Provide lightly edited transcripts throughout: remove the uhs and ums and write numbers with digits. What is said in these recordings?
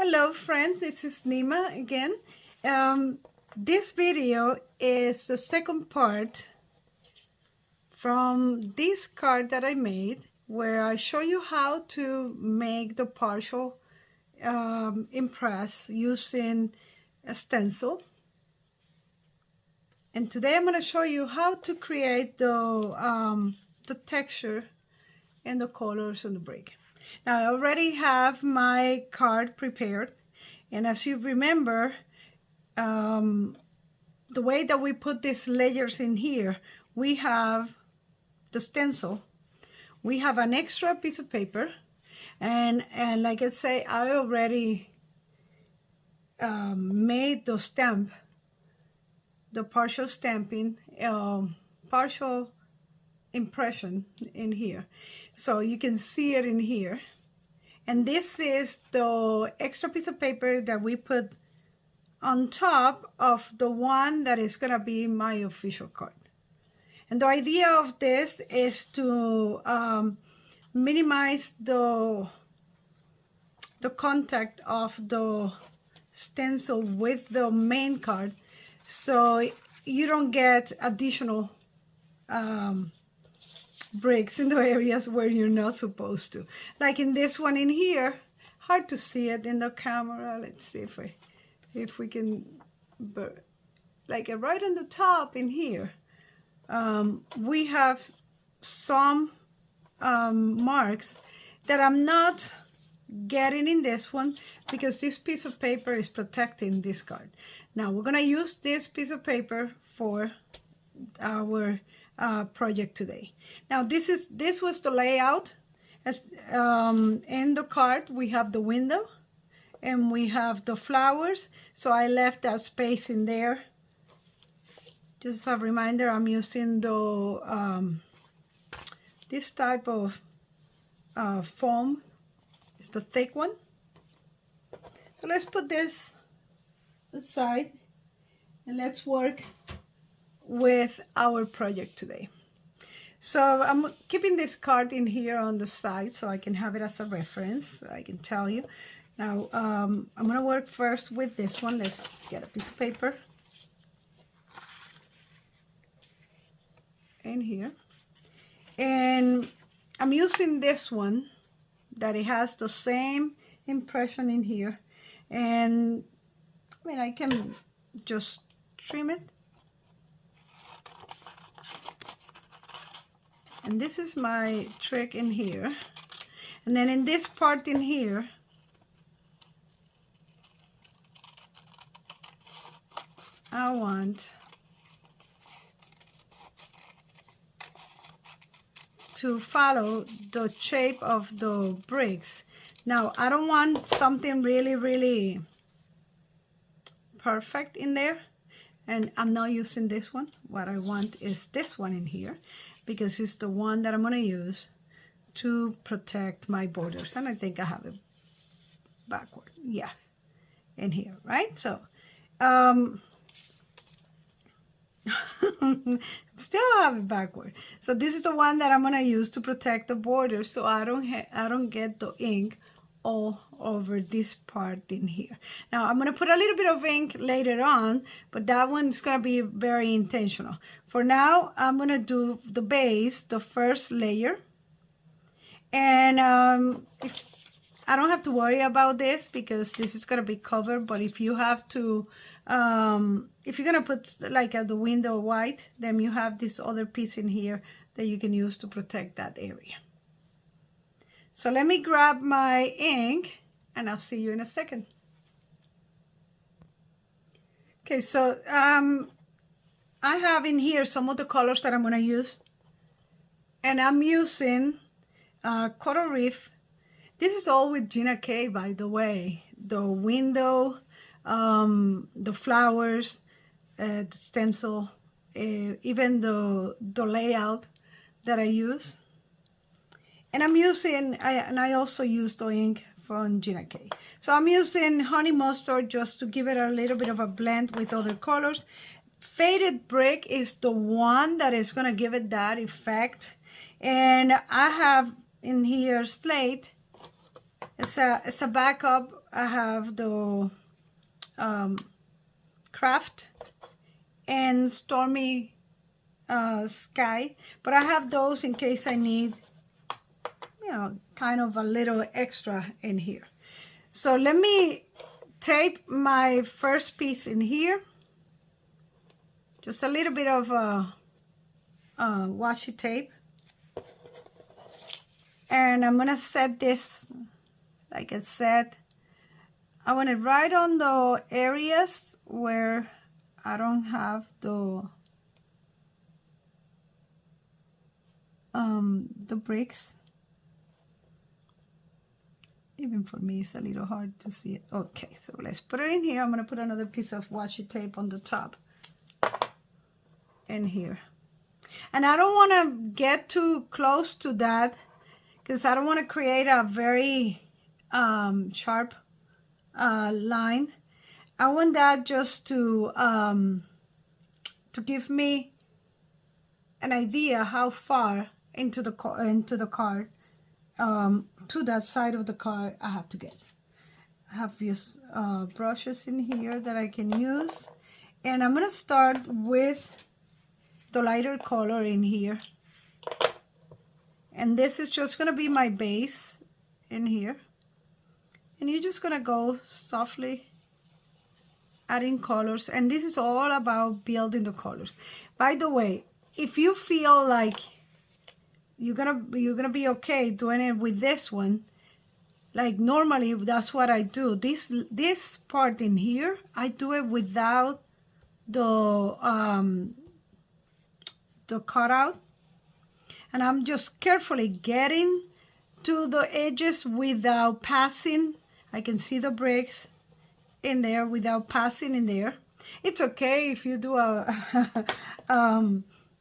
Hello friends, this is Nima again. This video is the second part from this card that I made, where I show you how to make the partial impress using a stencil. And today I'm going to show you how to create the texture and the colors on the brick. Now I already have my card prepared, and as you remember, the way that we put these layers in here, we have the stencil, we have an extra piece of paper, and like I say, I already made the stamp, the partial stamping, partial impression in here, so you can see it in here. And this is the extra piece of paper that we put on top of the one that is gonna be my official card. And the idea of this is to minimize the contact of the stencil with the main card, so you don't get additional bricks in the areas where you're not supposed to. Like in this one in here, hard to see it in the camera. Let's see if we can, like right on the top in here, we have some marks that I'm not getting in this one because this piece of paper is protecting this card. Now we're gonna use this piece of paper for our project today. Now this was the layout. As in the card we have the window and we have the flowers, so I left that space in there. Just a reminder, I'm using the this type of foam. It's the thick one. So let's put this aside and let's work with our project today. So I'm keeping this card in here on the side so I can have it as a reference. I can tell you. Now I'm gonna work first with this one. Let's get a piece of paper in here, and I'm using this one that it has the same impression in here, and I mean I can just trim it. And this is my trick in here. And then in this part in here, I want to follow the shape of the bricks. Now, I don't want something really perfect in there. And I'm not using this one. What I want is this one in here, because it's the one that I'm going to use to protect my borders. And I think I have it backward. Yeah, in here, right? So, still have it backward. So this is the one that I'm going to use to protect the borders, so I don't get the ink all over this part in here. Now I'm going to put a little bit of ink later on, but that one is going to be very intentional. For now, I'm going to do the base, the first layer. And if I don't have to worry about this because this is going to be covered, but if you have to, if you're going to put like at the window white, then you have this other piece in here that you can use to protect that area. So let me grab my ink and I'll see you in a second. Okay, so I have in here some of the colors that I'm going to use, and I'm using Coral Reef. This is all with Gina K, by the way. The window, the flowers, the stencil, even the layout that I use. And I'm using, I also use the ink from Gina K. So I'm using honey mustard just to give it a little bit of a blend with other colors. Faded brick is the one that is going to give it that effect. And I have in here slate It's a backup. I have the Craft and Stormy Sky, but I have those in case I need, you know, kind of a little extra in here. So let me tape my first piece in here. Just a little bit of washi tape. And I'm gonna set this, like I said, I want it right on the areas where I don't have the bricks. Even for me, it's a little hard to see it. Okay, so let's put it in here. I'm gonna put another piece of washi tape on the top in here. And I don't wanna get too close to that because I don't wanna create a very sharp line. I want that just to give me an idea how far into the card, to that side of the card I have to get. I have these brushes in here that I can use, and I'm gonna start with the lighter color in here, and this is just gonna be my base in here, and you're just gonna go softly adding colors, and this is all about building the colors. By the way, if you feel like you're gonna be okay doing it with this one, like normally that's what I do. This part in here, I do it without the cutout, and I'm just carefully getting to the edges without passing. I can see the bricks in there without passing in there. It's okay if you do a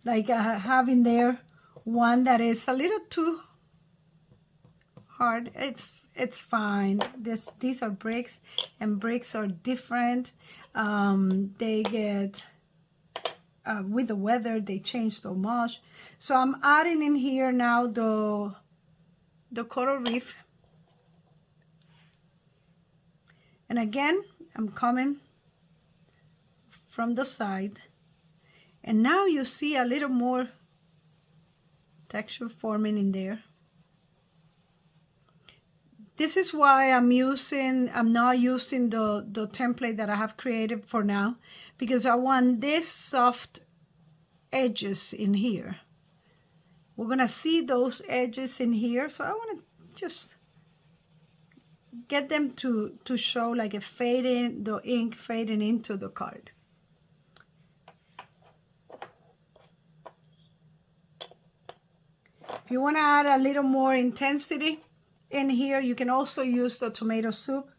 like having there one that is a little too hard. It's fine. These are bricks, and bricks are different. They get with the weather, they change so much. So I'm adding in here now the coral reef. And again, I'm coming from the side, and now you see a little more texture forming in there. This is why I'm not using the template that I have created for now, because I want this soft edges in here. We're gonna see those edges in here, so I want to just get them to show like a fading, the ink fading into the card. If you want to add a little more intensity in here, you can also use the tomato soup.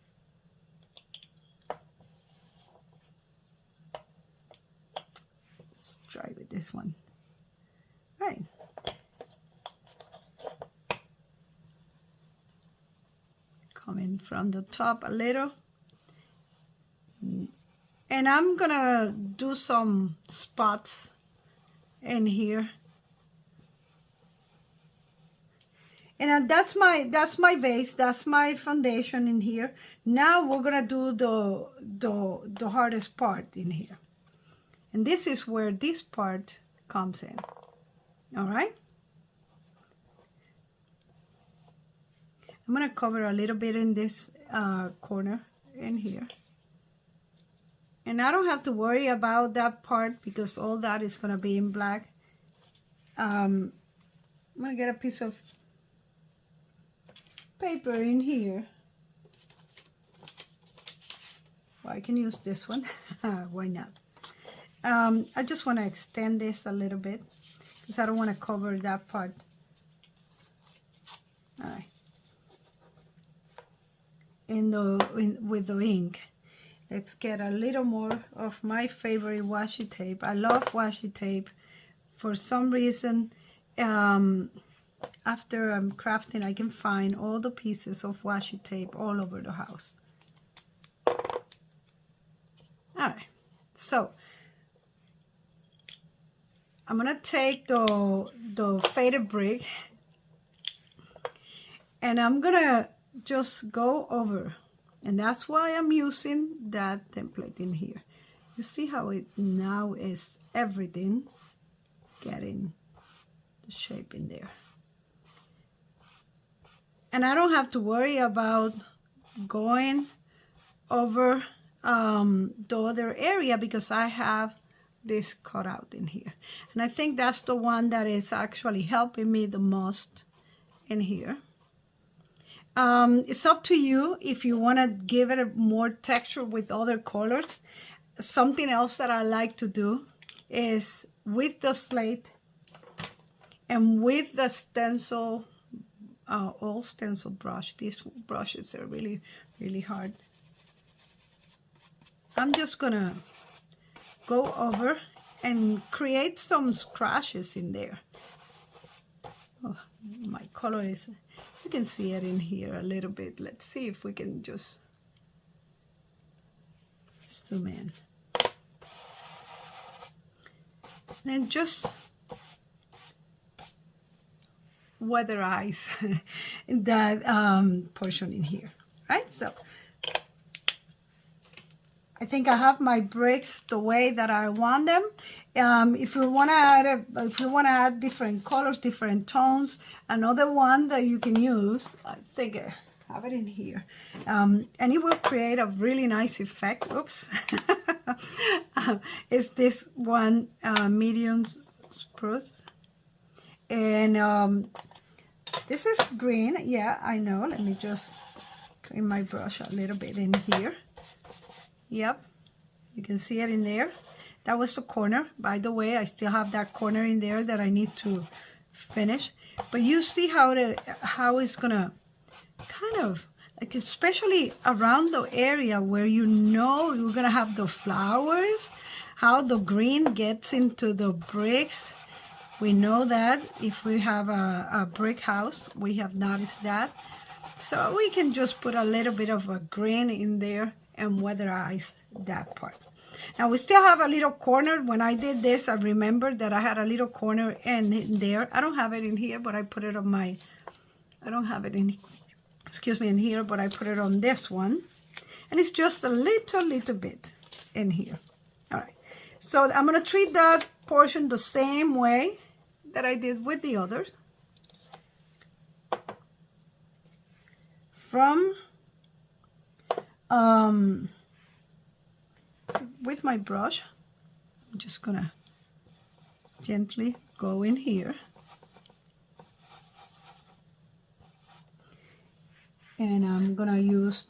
Let's try with this one. Right. Coming from the top a little. And I'm gonna do some spots in here. And that's my base, that's my foundation in here. Now we're gonna do the hardest part in here. And this is where this part comes in. All right? I'm gonna cover a little bit in this corner in here. And I don't have to worry about that part because all that is gonna be in black. I'm gonna get a piece of paper in here. Well, I can use this one. Why not? I just want to extend this a little bit because I don't want to cover that part. All right. With the ink, let's get a little more of my favorite washi tape. I love washi tape. For some reason, after I'm crafting, I can find all the pieces of washi tape all over the house. Alright, so I'm gonna take the faded brick, and I'm gonna just go over. And that's why I'm using that template in here. You see how it now is everything getting the shape in there. And I don't have to worry about going over the other area because I have this cut out in here. And I think that's the one that is actually helping me the most in here. It's up to you if you want to give it a more texture with other colors. Something else that I like to do is with the slate and with the stencil, all stencil brush. These brushes are really, really hard. I'm just gonna go over and create some scratches in there. Oh, my color is, you can see it in here a little bit. Let's see if we can just zoom in. And then just weatherize that portion in here, right? So I think I have my bricks the way that I want them. If you want to add different colors, different tones, another one that you can use, I think I have it in here, and it will create a really nice effect. Oops. It's this one, medium spruce, and this is green. Yeah, I know. Let me just clean my brush a little bit in here. Yep, you can see it in there. That was the corner. By the way, I still have that corner in there that I need to finish. But you see how it's gonna kind of, like, especially around the area where you know you're gonna have the flowers, how the green gets into the bricks. We know that if we have a brick house, we have noticed that. So we can just put a little bit of a green in there and weatherize that part. Now we still have a little corner. When I did this, I remembered that I had a little corner in there. I don't have it in here, but I put it on my, I don't have it in, excuse me, in here, but I put it on this one. And it's just a little bit in here. All right, so I'm gonna treat that portion the same way that I did with the others. From with my brush, I'm just gonna gently go in here and I'm gonna use,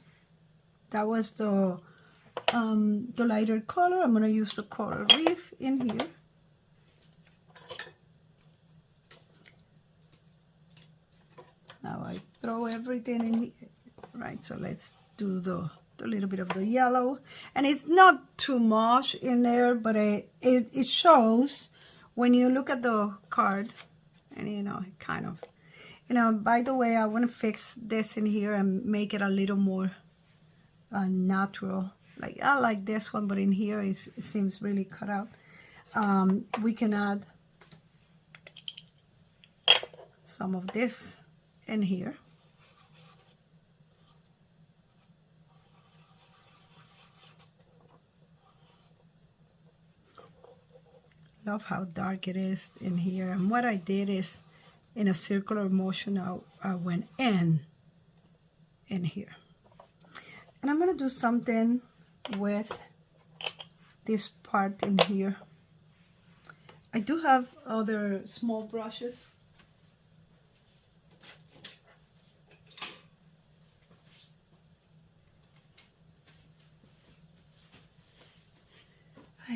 that was the lighter color. I'm gonna use the color reef in here. Now I throw everything in here, right? So let's do the little bit of the yellow, and it's not too much in there, but it shows when you look at the card, and you know, it kind of, you know. By the way, I want to fix this in here and make it a little more natural. Like I like this one, but in here it seems really cut out. We can add some of this in here. Love how dark it is in here. And what I did is, in a circular motion, I went in here. And I'm gonna do something with this part in here. I do have other small brushes.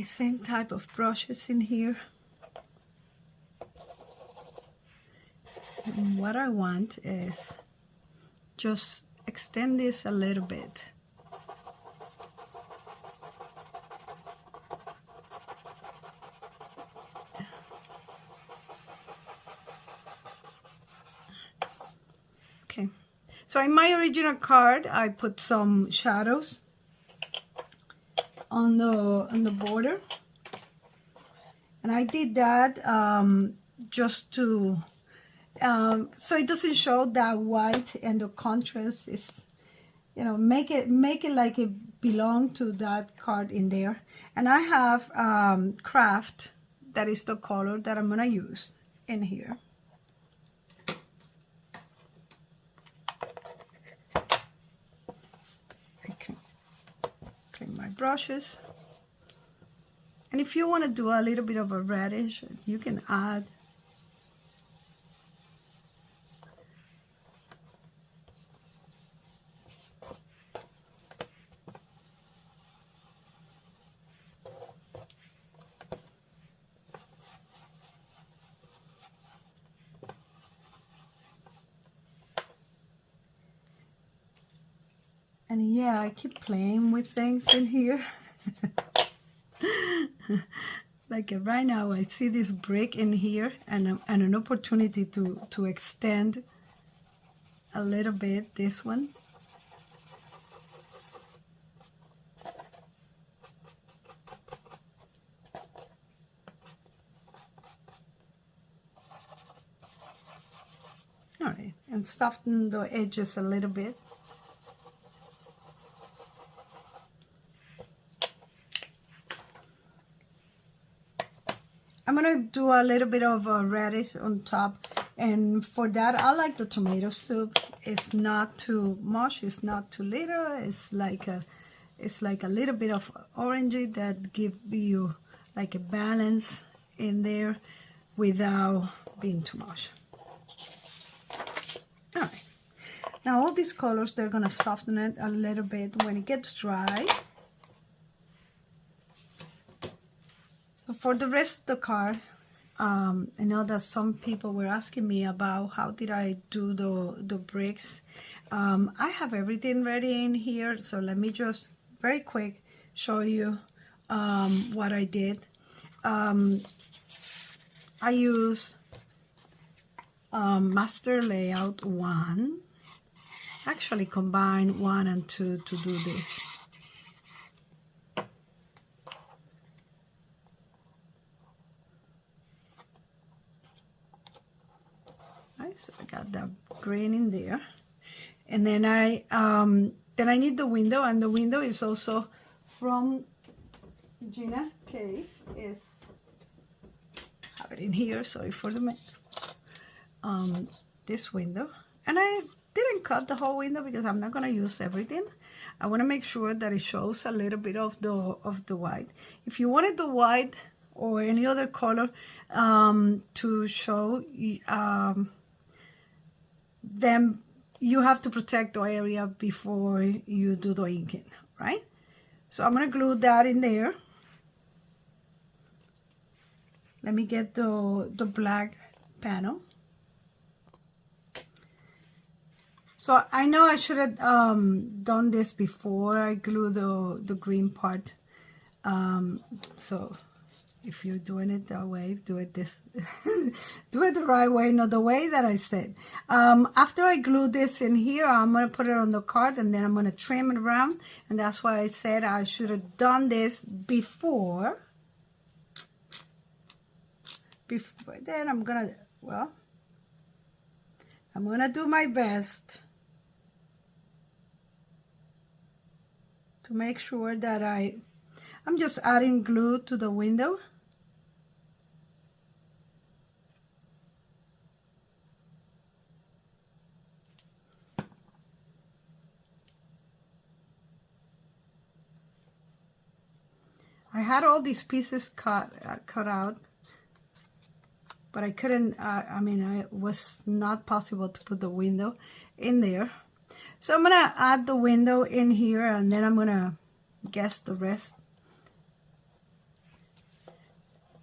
Same type of brushes in here. And what I want is just extend this a little bit. Okay, so in my original card, I put some shadows on the border, and I did that just to so it doesn't show that white, and the contrast is, you know, make it like it belong to that card in there. And I have Craft, that is the color that I'm gonna use in here. I can clean my brushes. And if you want to do a little bit of a reddish, you can add. And yeah, I keep playing with things in here. Like right now, I see this brick in here, and an opportunity to extend a little bit this one. All right, and soften the edges a little bit. I'm gonna do a little bit of a reddish on top, and for that I like the tomato soup. It's not too much, it's not too little. It's like a little bit of orangey that give you like a balance in there without being too much. All right, now all these colors, they're gonna soften it a little bit when it gets dry. For the rest of the card, I know that some people were asking me about how did I do the bricks. I have everything ready in here, so let me just very quick show you what I did. I use Master Layout 1, actually combine 1 and 2 to do this. So I got that green in there, and then I need the window, and the window is also from Gina K. Is have it in here. Sorry for the this window, and I didn't cut the whole window because I'm not gonna use everything. I want to make sure that it shows a little bit of the white. If you wanted the white or any other color to show, then you have to protect the area before you do the inking, right? So I'm gonna glue that in there. Let me get the black panel. So I know I should have done this before I glue the green part. So if you're doing it that way, do it do it the right way, not the way that I said. After I glue this in here, I'm gonna put it on the card, and then I'm gonna trim it around, and that's why I said I should have done this before. Then I'm gonna do my best to make sure that I'm just adding glue to the window. I had all these pieces cut out, but I couldn't, it was not possible to put the window in there. So I'm gonna add the window in here, and then I'm gonna guess the rest.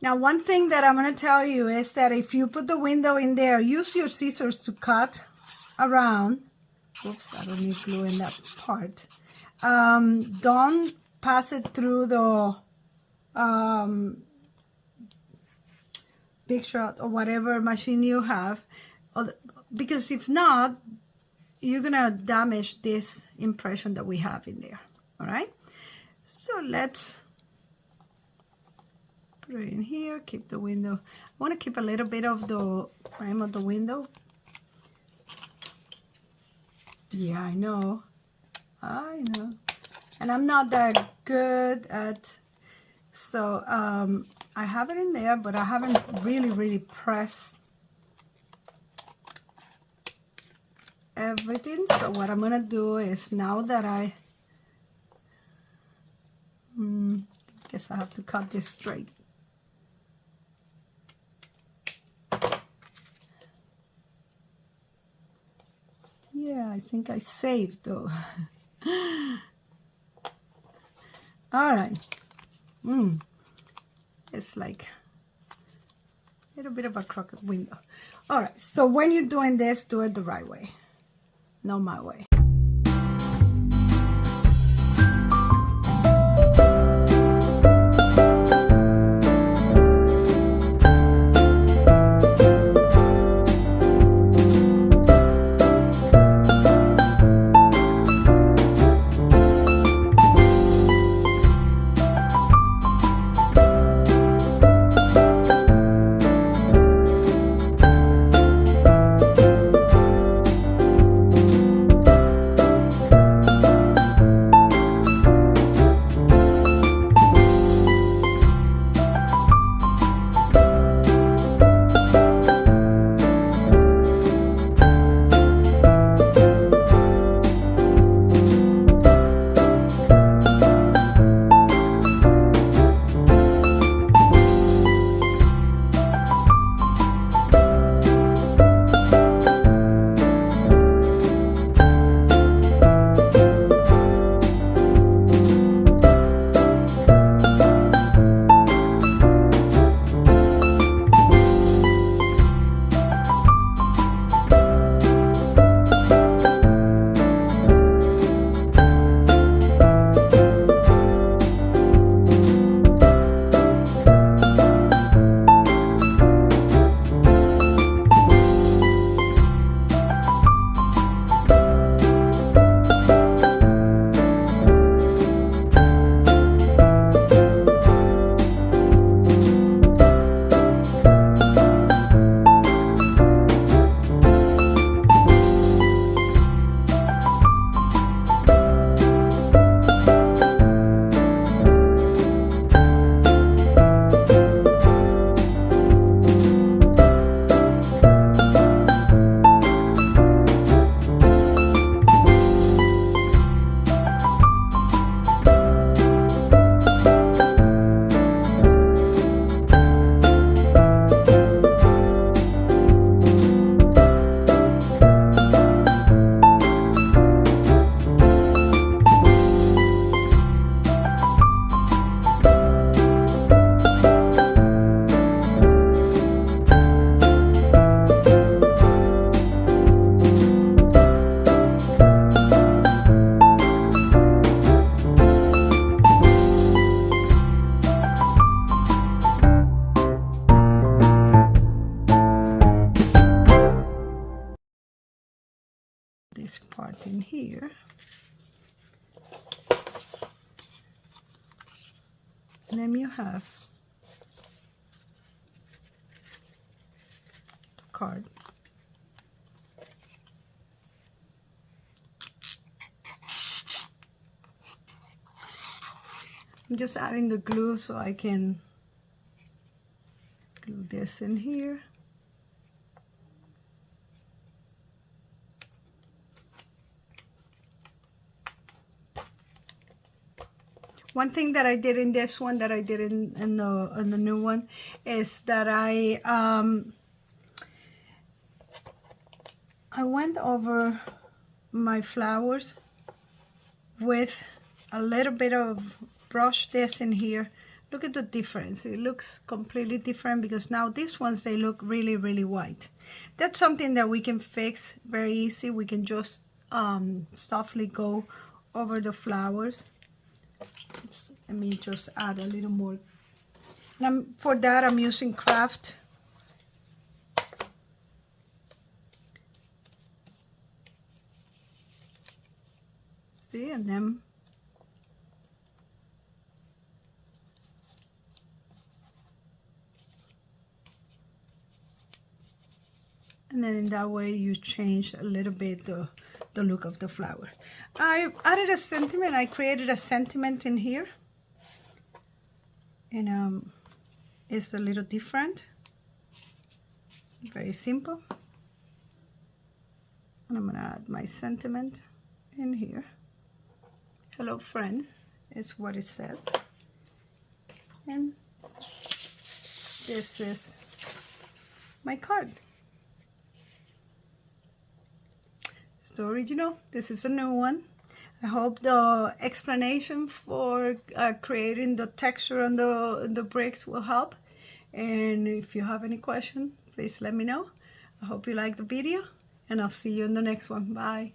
Now, one thing that I'm gonna tell you is that if you put the window in there, use your scissors to cut around. Oops, I don't need glue in that part. Don't pass it through the Big Shot or whatever machine you have, because if not, you're gonna damage this impression that we have in there. All right, so let's put it in here. Keep the window. I want to keep a little bit of the frame of the window Yeah, I know. And I'm not that good at, so I have it in there, but I haven't really pressed everything. So what I'm gonna do is, now that I guess I have to cut this straight. Yeah, I think I saved though. All right. It's like a little bit of a crooked window. All right, so when you're doing this, do it the right way, not my way. This part in here, and then you have the card. I'm just adding the glue so I can glue this in here. One thing that I did in this one that I did in the new one is that I went over my flowers with a little bit of brush this in here. Look at the difference. It looks completely different because now these ones, they look really white. That's something that we can fix very easy. We can just softly go over the flowers. Let me just add a little more. And for that, I'm using craft. See, and then in that way you change a little bit the the look of the flower. I added a sentiment. I created a sentiment in here, and it's a little different. Very simple. And I'm gonna add my sentiment in here. Hello friend is what it says. And this is my card. It's the original. This is a new one. I hope the explanation for creating the texture on the bricks will help. And if you have any questions, please let me know. I hope you like the video, and I'll see you in the next one. Bye.